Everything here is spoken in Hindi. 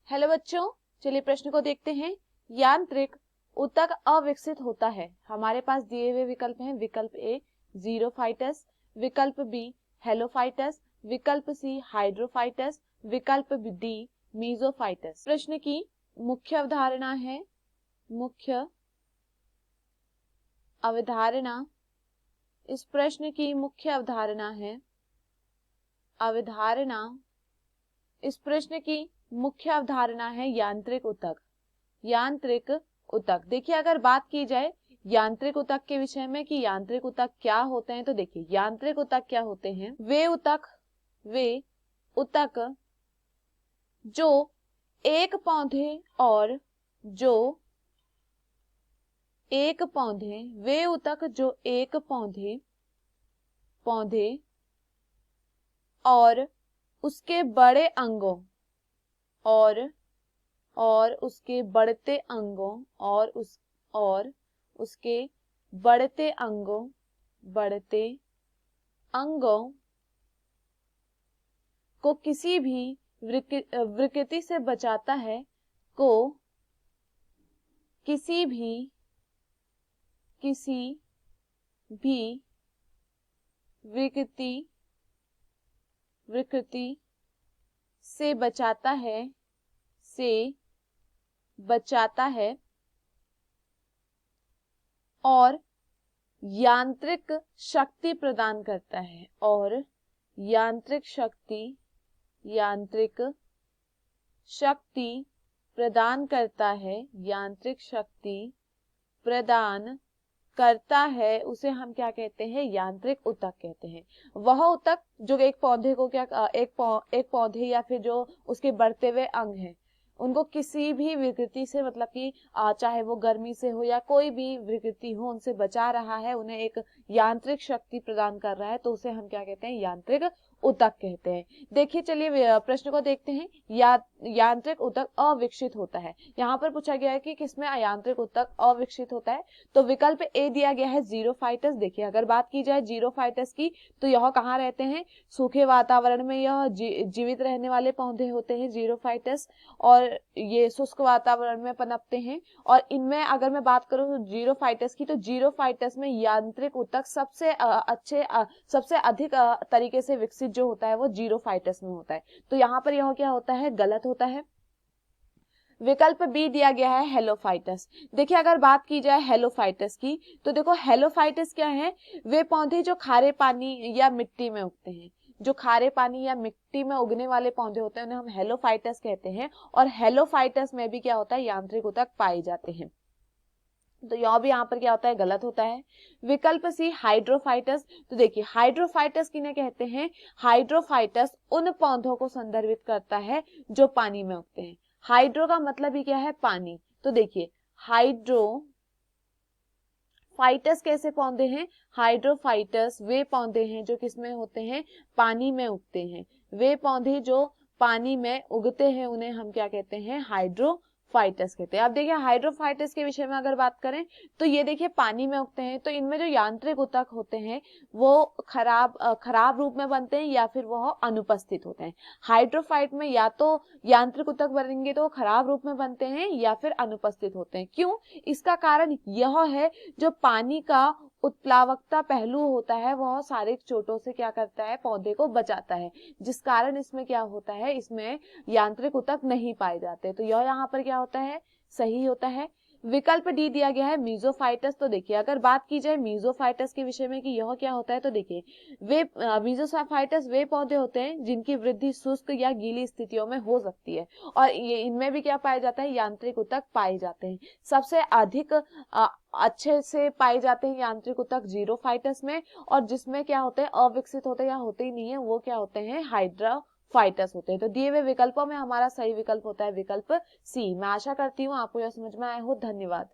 हेलो बच्चों, चलिए प्रश्न को देखते हैं। यांत्रिक ऊतक अविकसित होता है। हमारे पास दिए हुए विकल्प हैं। विकल्प ए जीरोफाइटस, विकल्प बी हेलोफाइटस, विकल्प सी हाइड्रोफाइटस, विकल्प डी मीजोफाइटस। प्रश्न की मुख्य अवधारणा है, मुख्य अवधारणा, इस प्रश्न की मुख्य अवधारणा है, अवधारणा, इस प्रश्न की मुख्य अवधारणा है यांत्रिक ऊतक। यांत्रिक ऊतक, देखिए अगर बात की जाए यांत्रिक ऊतक के विषय में कि यांत्रिक ऊतक क्या होते हैं, तो देखिए यांत्रिक ऊतक क्या होते हैं। वे ऊतक जो एक पौधे और जो एक पौधे, वे ऊतक जो एक पौधे और उसके बड़े अंगों और उसके बढ़ते अंगों और उसके बढ़ते अंगों को किसी भी विकृति से बचाता है, को किसी भी विकृति से बचाता है और यांत्रिक शक्ति प्रदान करता है, और यांत्रिक शक्ति प्रदान करता है, यांत्रिक शक्ति प्रदान करता है, उसे हम क्या कहते हैं, यांत्रिक ऊतक कहते हैं। वह ऊतक जो एक पौधे को एक पौधे या फिर जो उसके बढ़ते हुए अंग हैं, उनको किसी भी विकृति से, मतलब कि चाहे वो गर्मी से हो या कोई भी विकृति हो, उनसे बचा रहा है, उन्हें एक यांत्रिक शक्ति प्रदान कर रहा है, तो उसे हम क्या कहते हैं, यांत्रिक ऊतक कहते हैं। देखिए चलिए प्रश्न को देखते हैं। यांत्रिक ऊतक अविकसित होता है। यहाँ पर पूछा गया है कि किसमें यांत्रिक ऊतक अविकसित होता है, तो विकल्प ए दिया गया है जीरोफाइटस। देखिए अगर बात की जाए जीरोफाइटस की, तो यह कहाँ रहते हैं, सूखे वातावरण में यह जीवित रहने वाले पौधे होते हैं जीरोफाइटस, और ये शुष्क वातावरण में पनपते हैं। और इनमें अगर मैं बात करूं जीरोफाइटस की, तो जीरोफाइटस में यांत्रिक ऊतक सबसे अधिक तरीके से विकसित जो होता है वो जीरोफाइटस में होता है। तो यहाँ पर यह क्या होता है, गलत होता है। विकल्प बी दिया गया है हेलोफाइटस। देखिए अगर बात की जाए हेलोफाइटस की, तो देखो हेलोफाइटस क्या है, वे पौधे जो खारे पानी या मिट्टी में उगते हैं, जो खारे पानी या मिट्टी में उगने वाले पौधे होते हैं, उन्हें हम हेलोफाइटस कहते हैं। और हेलोफाइटस में भी क्या होता है, यांत्रिक ऊतक पाए जाते हैं। तो यह भी यहाँ पर क्या होता है, गलत होता है। विकल्प सी हाइड्रोफाइटस, तो देखिए हाइड्रोफाइटस किन्हें कहते हैं, हाइड्रोफाइटस उन पौधों को संदर्भित करता है जो पानी में उगते हैं। हाइड्रो का मतलब ही क्या है, पानी। तो देखिए हाइड्रोफाइटस कैसे पौधे हैं, हाइड्रोफाइटस वे पौधे हैं जो किसमें होते हैं, पानी में उगते हैं। वे पौधे जो पानी में उगते हैं उन्हें हम क्या कहते हैं, हाइड्रोफाइटस कहते हैं। अब देखिए हाइड्रोफाइटस के विषय में अगर बात करें, तो ये देखिए पानी में उगते हैं, तो इनमें जो यांत्रिक ऊतक होते हैं वो खराब रूप में बनते हैं या फिर वह अनुपस्थित होते हैं। हाइड्रोफाइट में या तो यांत्रिक ऊतक बनेंगे तो खराब रूप में बनते हैं या फिर अनुपस्थित होते हैं। क्यों, इसका कारण यह है, जो पानी का उत्प्लावकता पहलू होता है वह शारीरिक चोटों से क्या करता है, पौधे को बचाता है, जिस कारण इसमें क्या होता है, इसमें यांत्रिक ऊतक नहीं पाए जाते। तो यह यहाँ पर क्या होता है, सही होता है। विकल्प डी दिया गया है मीजोफाइटस। तो देखिए अगर बात की जाए मीजोफाइटस के विषय में कि यह क्या होता है, तो देखिए मीजोफाइटस वे पौधे होते हैं जिनकी वृद्धि शुष्क या गीली स्थितियों में हो सकती है, और ये इनमें भी क्या पाया जाता है, यांत्रिक ऊतक पाए जाते हैं। सबसे अधिक अच्छे से पाए जाते हैं यांत्रिक ऊतक जीरोफाइटस में, और जिसमें क्या होते हैं, अविकसित होते हैं या होते ही नहीं है, वो क्या होते हैं, हाइड्रोफाइटस होते हैं। तो दिए हुए विकल्पों में हमारा सही विकल्प होता है विकल्प सी। मैं आशा करती हूँ आपको यह समझ में आया हो। धन्यवाद।